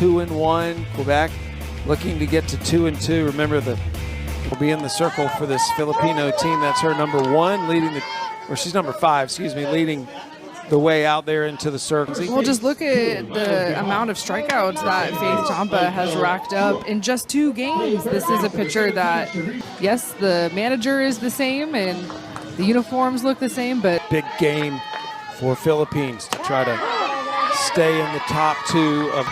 2-1. Quebec looking to get to 2-2. Remember, will be in the circle for this Filipino team. That's her number 1, she's number 5, excuse me, leading the way out there into the circle. Well, just look at the amount of strikeouts that Faith Tamba has racked up in just 2 games. This is a pitcher that, yes, the manager is the same and the uniforms look the same, but big game for Philippines to try to stay in the top 2 of.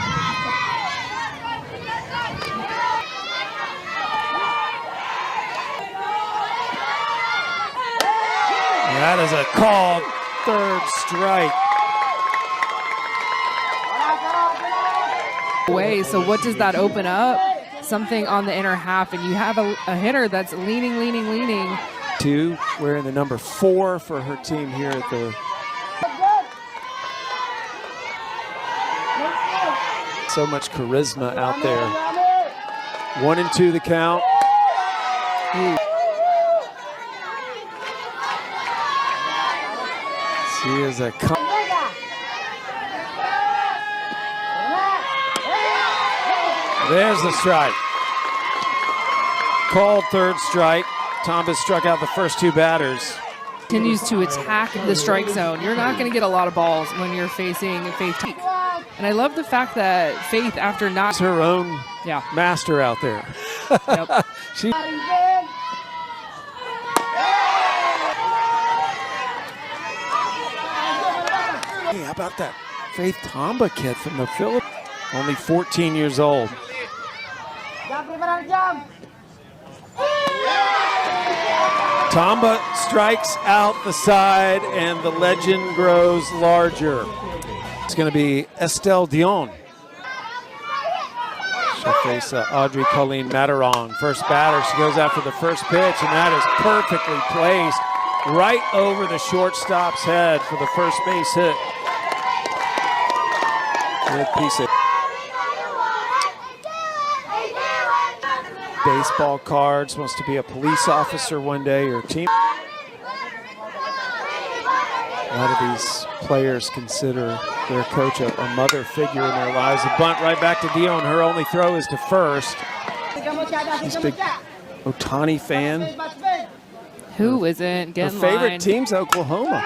That is a called 3rd strike. So what does that open up? Something on the inner half, and you have a hitter that's leaning. 2, wearing the number 4 for her team here at the. So much charisma out there. 1-2 the count. She is a. There's the strike. Called 3rd strike. Tamba struck out the first 2 batters. Continues to attack the strike zone. You're not going to get a lot of balls when you're facing Faith. And I love the fact that Faith, after not it's her own master out there. Yep. She. Hey, how about that Faith Tamba kid from the Philippines? Only 14 years old. Tamba strikes out the side, and the legend grows larger. It's going to be Estelle Dion. She'll face Audrey Colleen Matarong. First batter, she goes after the first pitch, and that is perfectly placed right over the shortstop's head for the first base hit. Good piece of baseball cards. Wants to be a police officer one day or team. A lot of these players consider their coach a mother figure in their lives. A bunt right back to Dion. Her only throw is to first. She's a big Ohtani fan. Who isn't getting her favorite lined? team's Oklahoma.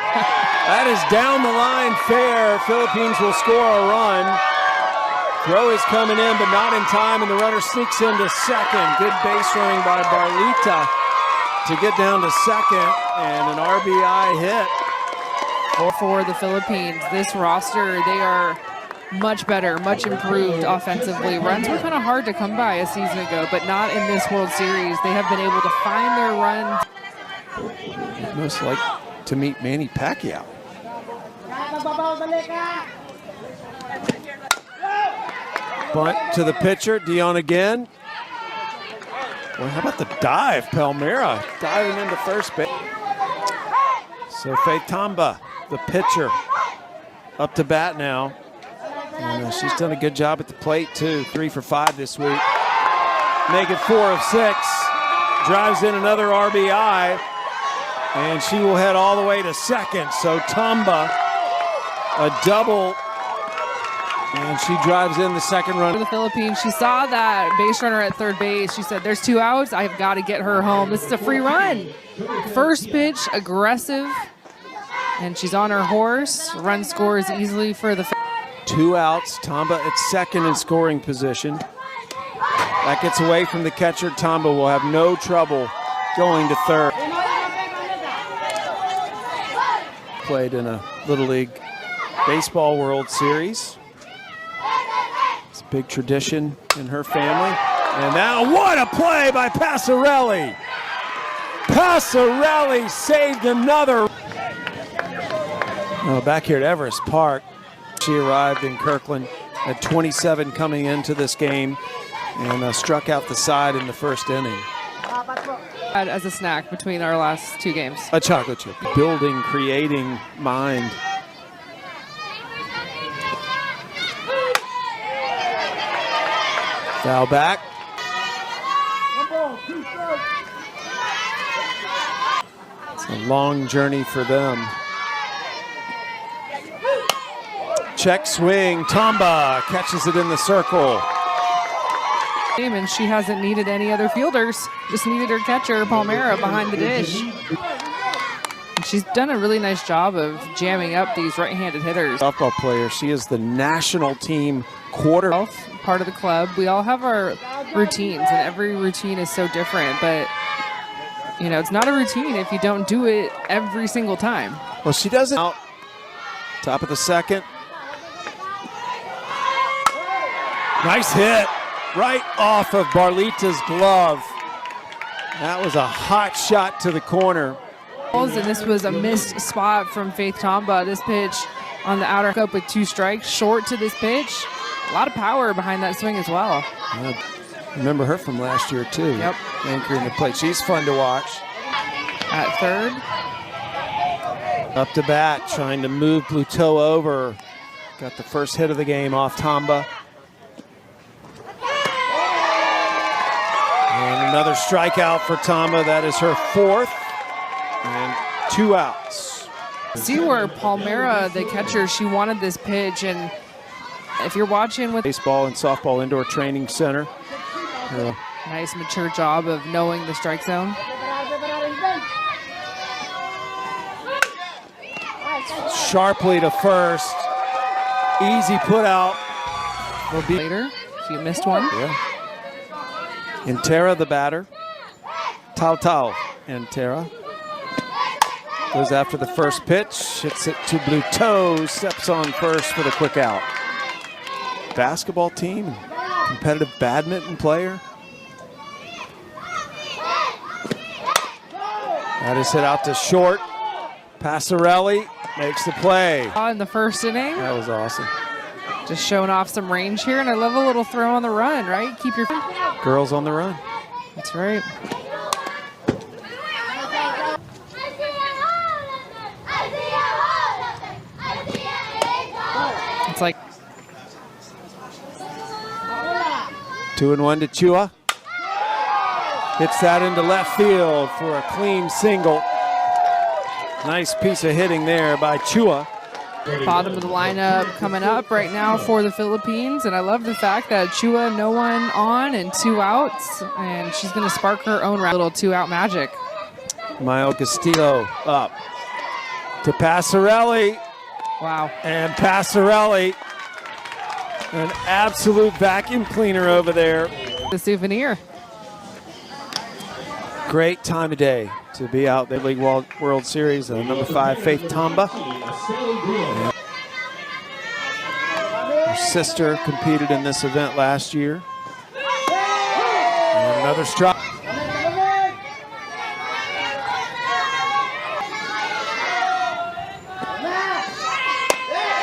That is down the line, fair. Philippines will score a run. Throw is coming in, but not in time, and the runner sneaks into second. Good base running by Barlita to get down to second, and an RBI hit. For the Philippines, this roster, they are much better, much improved offensively. Runs were kind of hard to come by a season ago, but not in this World Series. They have been able to find their runs. Most like to meet Manny Pacquiao. Bunt to the pitcher, Dion again. Well, how about the dive? Palmera diving into first base. So Faith Tamba, the pitcher, up to bat now. And she's done a good job at the plate too. 3 for 5 this week. Make it 4 of 6. Drives in another RBI. And she will head all the way to second. So Tamba, a double. And she drives in the second run. For the Philippines, she saw that base runner at third base. She said, there's 2 outs. I've got to get her home. This is a free run. First pitch, aggressive. And she's on her horse. Run scores easily for the 2 outs. Tamba at second in scoring position. That gets away from the catcher. Tamba will have no trouble going to third. Played in a Little League Baseball World Series. It's a big tradition in her family. And now what a play by Passarelli. Passarelli saved another. Back here at Everest Park. She arrived in Kirkland at 27 coming into this game and struck out the side in the first inning. as a snack between our last 2 games. A chocolate chip. Building, creating mind. Foul back. It's a long journey for them. check swing. Tamba catches it in the circle. And she hasn't needed any other fielders, just needed her catcher, Palmera, behind the dish. And she's done a really nice job of jamming up these right-handed hitters. Softball player. She is the national team part of the club. We all have our routines, and every routine is so different, but you know, it's not a routine if you don't do it every single time. Well, she does it out. Top of the second. Nice hit. Right off of Barlita's glove. That was a hot shot to the corner. And this was a missed spot from Faith Tamba. This pitch on the outer up with 2 strikes, short to this pitch. A lot of power behind that swing as well. Remember her from last year too. Yep. Anchoring the plate. She's fun to watch. At third. Up to bat, trying to move Bluteau over. Got the first hit of the game off Tamba. And another strikeout for Tamba. That is her 4th. And 2 outs. See where Palmera, the catcher, she wanted this pitch. And if you're watching with baseball and softball indoor training center. Nice mature job of knowing the strike zone. Sharply to first. Easy put out. Will be later if you missed one. Yeah. Intera, the batter. Tau Intera. Goes after the first pitch. Hits it to Bluteau. Steps on first for the quick out. Basketball team. Competitive badminton player. That is hit out to short. Passarelli makes the play. In the first inning. That was awesome. Just showing off some range here, and I love a little throw on the run, right? Keep your girls on the run. That's right. It's like 2-1 to Chua. Hits that into left field for a clean single. Nice piece of hitting there by Chua. Bottom of the lineup coming up right now for the Philippines, and I love the fact that Chua, no one on and 2 outs, and she's going to spark her own little 2-out magic. Mayo Castillo up to Passarelli. Wow. And Passarelli, an absolute vacuum cleaner over there. The souvenir. Great time of day to be out there. League World Series, number 5, Faith Tamba. Her sister competed in this event last year. And another strike.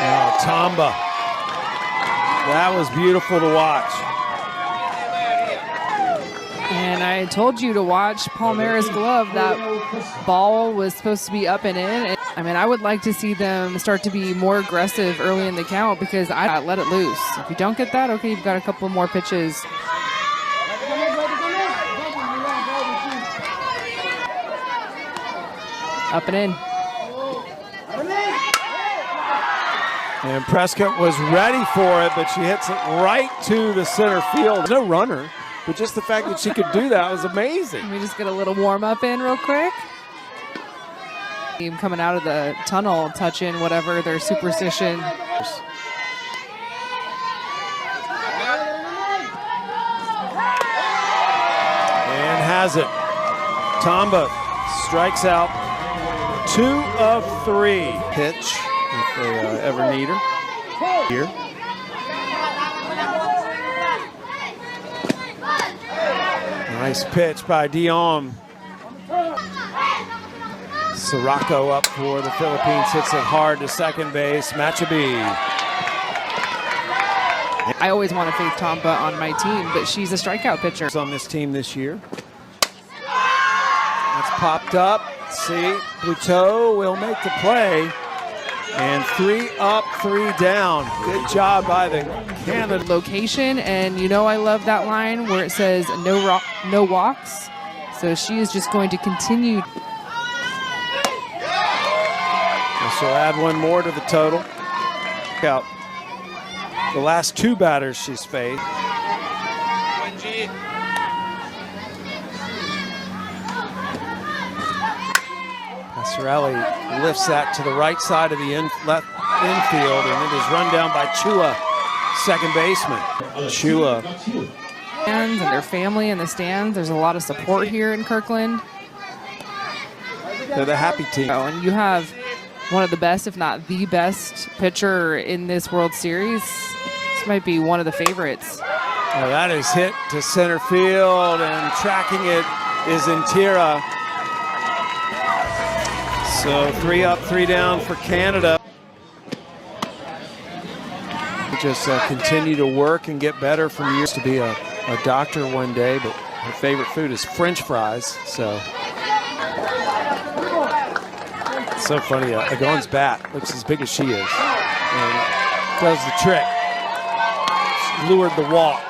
Oh, Tamba. That was beautiful to watch. And I told you to watch Palmera's glove. That ball was supposed to be up and in. I mean, I would like to see them start to be more aggressive early in the count because I let it loose. If you don't get that, okay, you've got a couple more pitches. Up and in. And Prescott was ready for it, but she hits it right to the center field. No runner. But just the fact that she could do that was amazing. Let me just get a little warm-up in real quick. Team coming out of the tunnel, touch in whatever their superstition. And has it. Tamba strikes out 2 of 3. Pitch if they ever need her. Here. Nice pitch by Dion. Sirocco up for the Philippines, hits it hard to second base. Machabi. I always want a Faith Tamba on my team, but she's a strikeout pitcher. On this team this year. That's popped up. See, Bluteau will make the play. And 3 up, 3 down. Good job by the Canada. Location, and you know I love that line where it says no walks. So she is just going to continue. She'll add 1 more to the total. Out the last two batters she's faced. Passarelli lifts that to the right side of the left infield, and it is run down by Chua, second baseman. Chua. And their family in the stands. There's a lot of support here in Kirkland. They're the happy team. Oh, and you have one of the best, if not the best, pitcher in this World Series. This might be one of the favorites. Oh, that is hit to center field, and tracking it is Intira. So 3 up, 3 down for Canada. Just continue to work and get better from years to be a doctor one day, but her favorite food is French fries. So it's so funny. Agon's bat looks as big as she is, and does the trick. Lured the walk,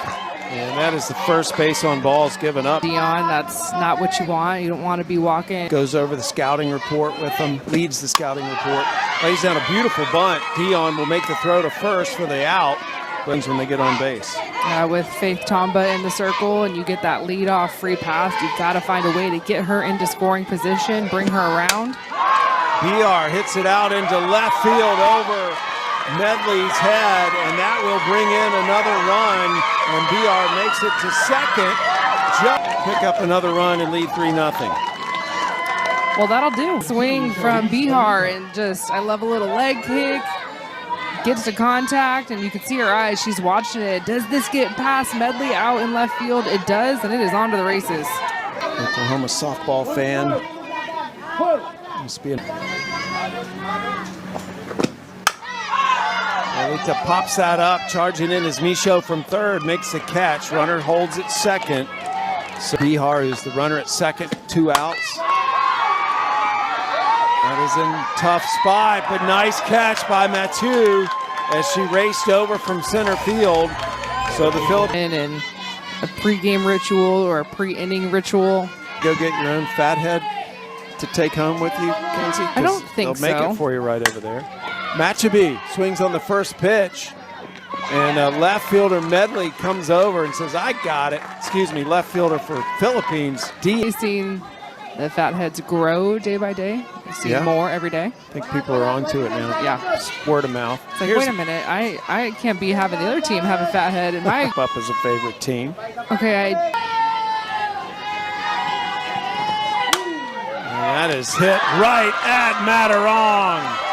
and that is the first base on balls given up. Dion, that's not what you want. You don't want to be walking. Goes over the scouting report with them, leads the scouting report, lays down a beautiful bunt. Dion will make the throw to first for the out when they get on base. With Faith Tamba in the circle, and you get that lead-off free pass, you've got to find a way to get her into scoring position, bring her around. BR hits it out into left field over Medley's head, and that will bring in another run, and BR makes it to second. Pick up another run and lead 3-0. Well, that'll do. Swing from Bihar, and just, I love a little leg kick. Gets to contact, and you can see her eyes. She's watching it. Does this get past Medley out in left field? It does, and it is on to the races. Oklahoma softball fan. Must be Alita pops that up, charging in is Michaud from third, makes the catch. Runner holds at second. So Bihar is the runner at second, 2 outs. That is in tough spot, but nice catch by Mathieu as she raced over from center field. So the Philippines. And a pregame ritual or a pre-inning ritual. Go get your own fathead to take home with you, Kenzie? I don't think so. They'll make it for you right over there. Machaby swings on the first pitch, and left fielder Medley comes over and says, I got it. Excuse me, left fielder for Philippines. You've seen the fatheads grow day by day. You see more every day. I think people are onto it now. Yeah. Just word of mouth. It's like, wait a minute, I can't be having the other team have a fathead in my... Up as a favorite team. Okay, And that is hit right at Matterong.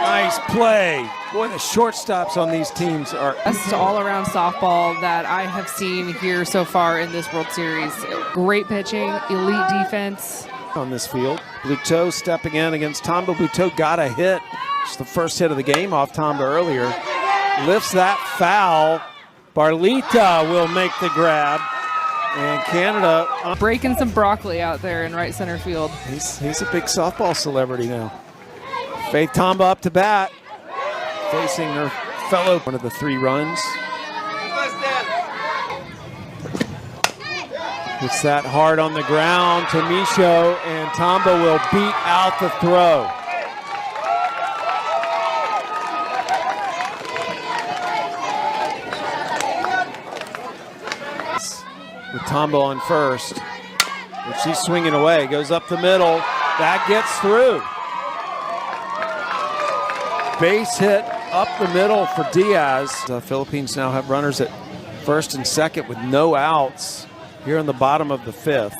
Nice play. Boy, the shortstops on these teams are... Best all-around softball that I have seen here so far in this World Series. Great pitching, elite defense. On this field, Bluteau stepping in against Tamba. Bluteau got a hit. It's the first hit of the game off Tamba earlier. Lifts that foul. Barlita will make the grab. And Canada... breaking some broccoli out there in right center field. He's a big softball celebrity now. Faith Tamba up to bat, facing her fellow. One of the 3 runs. It's that hard on the ground to Michaud, and Tamba will beat out the throw. With Tamba on first, but she's swinging away, goes up the middle. That gets through. Base hit up the middle for Diaz. The Philippines now have runners at first and second with no outs here in the bottom of the 5th.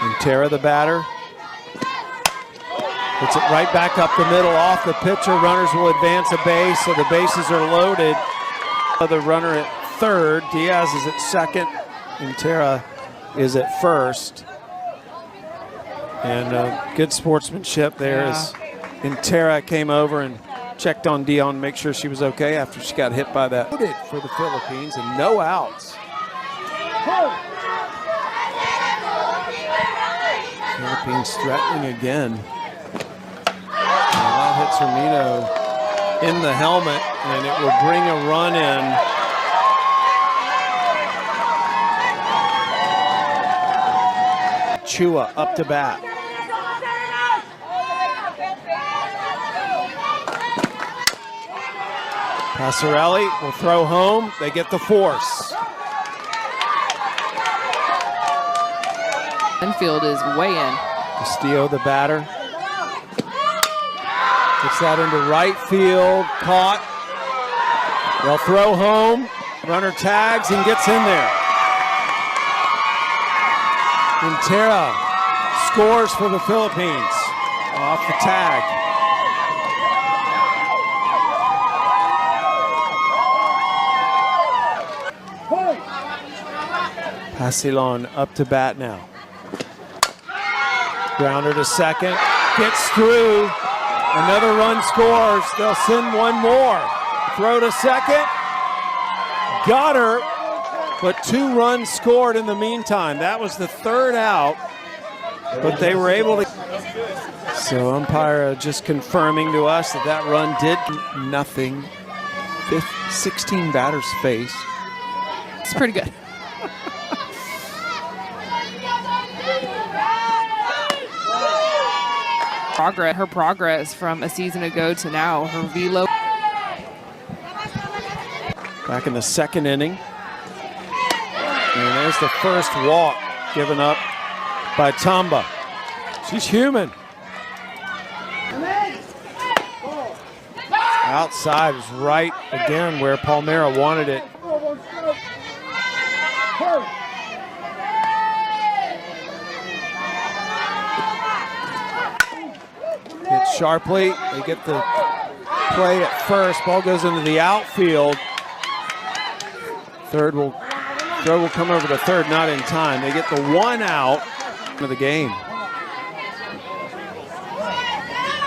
And Tara, the batter, puts it right back up the middle off the pitcher. Runners will advance a base, so the bases are loaded. The runner at third. Diaz is at second, and Tara is at first. And good sportsmanship there as Intera came over and checked on Dion, make sure she was okay after she got hit by that. For the Philippines, and no outs. Philippines threatening again. And that hits Hermino in the helmet, and it will bring a run in. Chua up to bat. Passarelli will throw home. They get the force. Infield is way in. Castillo, the batter. Gets that into right field. Caught. They'll throw home. Runner tags and gets in there. Quintera scores for the Philippines off the tag. Pasilon up to bat now. Grounder to second, gets through. Another run scores. They'll send one more. Throw to second. Got her, but 2 runs scored in the meantime. That was the 3rd out, but they were able to. So umpire just confirming to us that that run did nothing. 16 batters faced. It's pretty good. Her progress from a season ago to now, her velo. Back in the 2nd inning. And there's the first walk given up by Tamba. She's human. Outside is right again where Palmera wanted it. Hit sharply. They get the play at first. Ball goes into the outfield. Throw will come over to third, not in time. They get the 1 out of the game.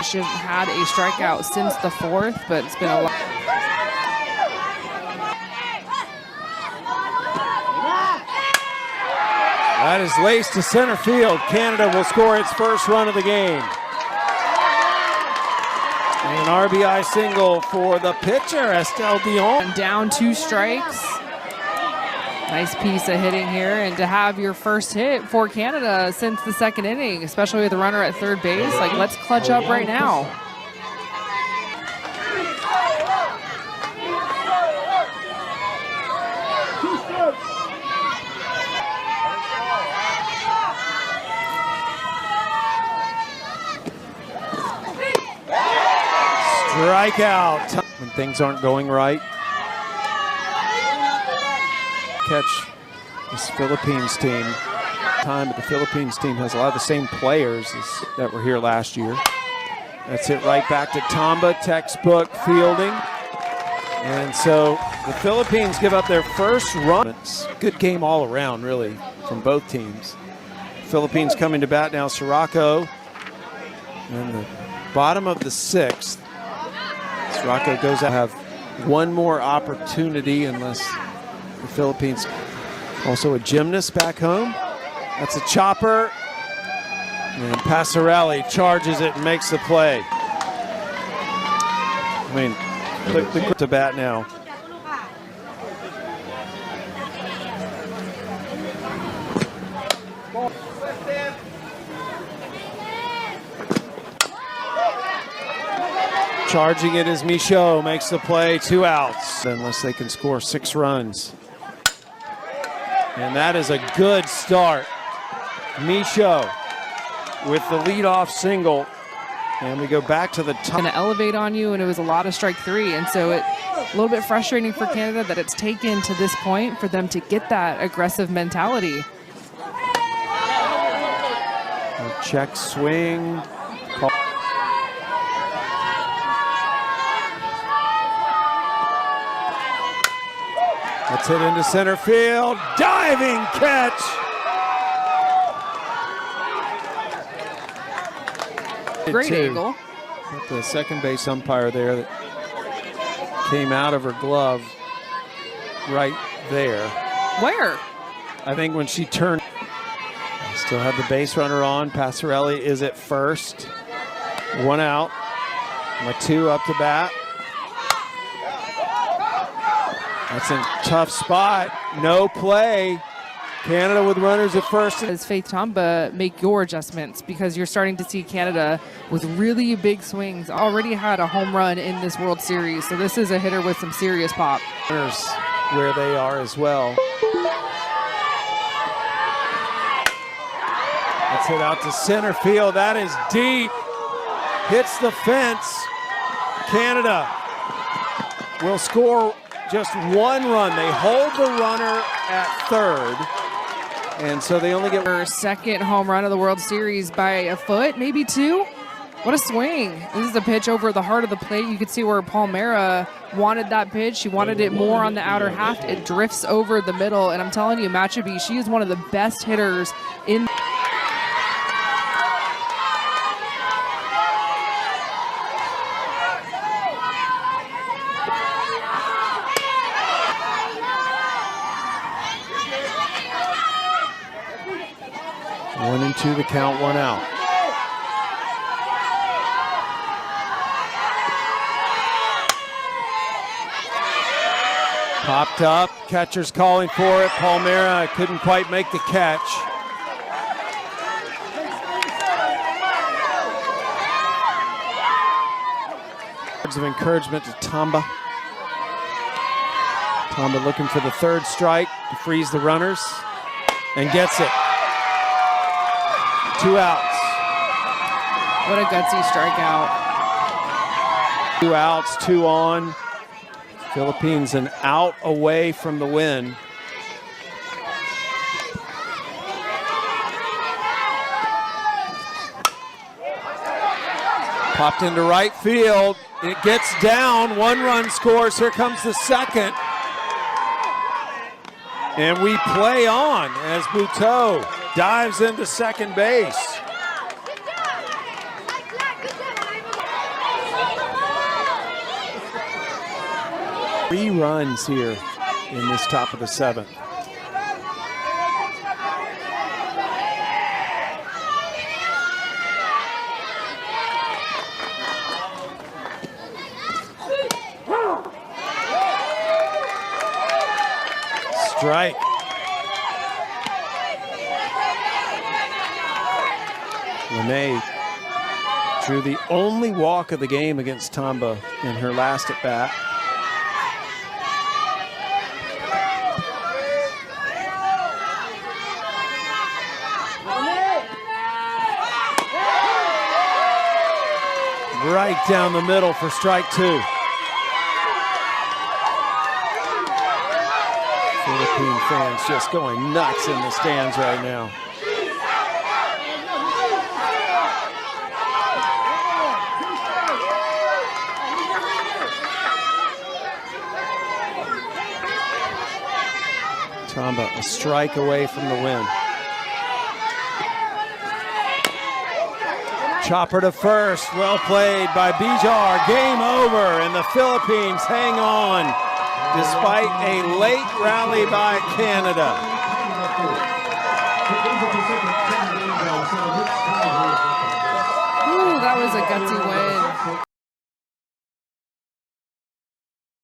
She hasn't had a strikeout since the 4th, but it's been a lot. That is laced to center field. Canada will score its first run of the game. An RBI single for the pitcher, Estelle Dion. And down 2 strikes. Nice piece of hitting here, and to have your first hit for Canada since the 2nd inning, especially with the runner at third base, like, let's clutch up right now. Strikeout when things aren't going right. Catch this Philippines team. But the Philippines team has a lot of the same players that were here last year. That's it right back to Tamba, textbook fielding. And so the Philippines give up their first run. It's a good game all around, really, from both teams. Philippines coming to bat now, Sirocco. And the bottom of the 6th. Sirocco goes out, have one more opportunity unless the Philippines. Also a gymnast back home. That's a chopper. And Passarelli charges it and makes the play. I mean, look to bat now. Charging it is Michaud, makes the play, 2 outs. Unless they can score 6 runs. And that is a good start. Michaud with the leadoff single. And we go back to the top. Going to elevate on you, and it was a lot of strike 3. And so it's a little bit frustrating for Canada that it's taken to this point for them to get that aggressive mentality. A check swing. Let's hit into center field. Diving catch. Great angle. The second base umpire there that came out of her glove right there. Where? I think when she turned. Still have the base runner on. Passarelli is at first. 1 out. Matu up to bat. That's a tough spot. No play. Canada with runners at first. As Faith Tamba, make your adjustments because you're starting to see Canada with really big swings. Already had a home run in this World Series, so this is a hitter with some serious pop. Runners where they are as well. Let's hit out to center field. That is deep. Hits the fence. Canada will score just one run. They hold the runner at third. And so they only get her second home run of the World Series by a foot, maybe two. What a swing. This is a pitch over the heart of the plate. You could see where Palmera wanted that pitch. She wanted it more on the outer half. It drifts over the middle. And I'm telling you, Machabi, she is one of the best hitters in. One and two, the count, one out. Popped up, catcher's calling for it. Palmera couldn't quite make the catch. Words of encouragement to Tamba. Tamba looking for the third strike to freeze the runners and gets it. 2 outs. What a gutsy strikeout. 2 outs, 2 on. Philippines an out away from the win. Popped into right field. It gets down. 1 run scores. Here comes the second. And we play on as Buteau dives into second base. Three runs here in this top of the 7th. Strike. Renee drew the only walk of the game against Tamba in her last at bat. Right down the middle for strike 2. Philippine fans just going nuts in the stands right now. Tamba a strike away from the win. Chopper to first, well played by Bijar. Game over, and the Philippines hang on despite a late rally by Canada. Ooh, that was a gutsy win.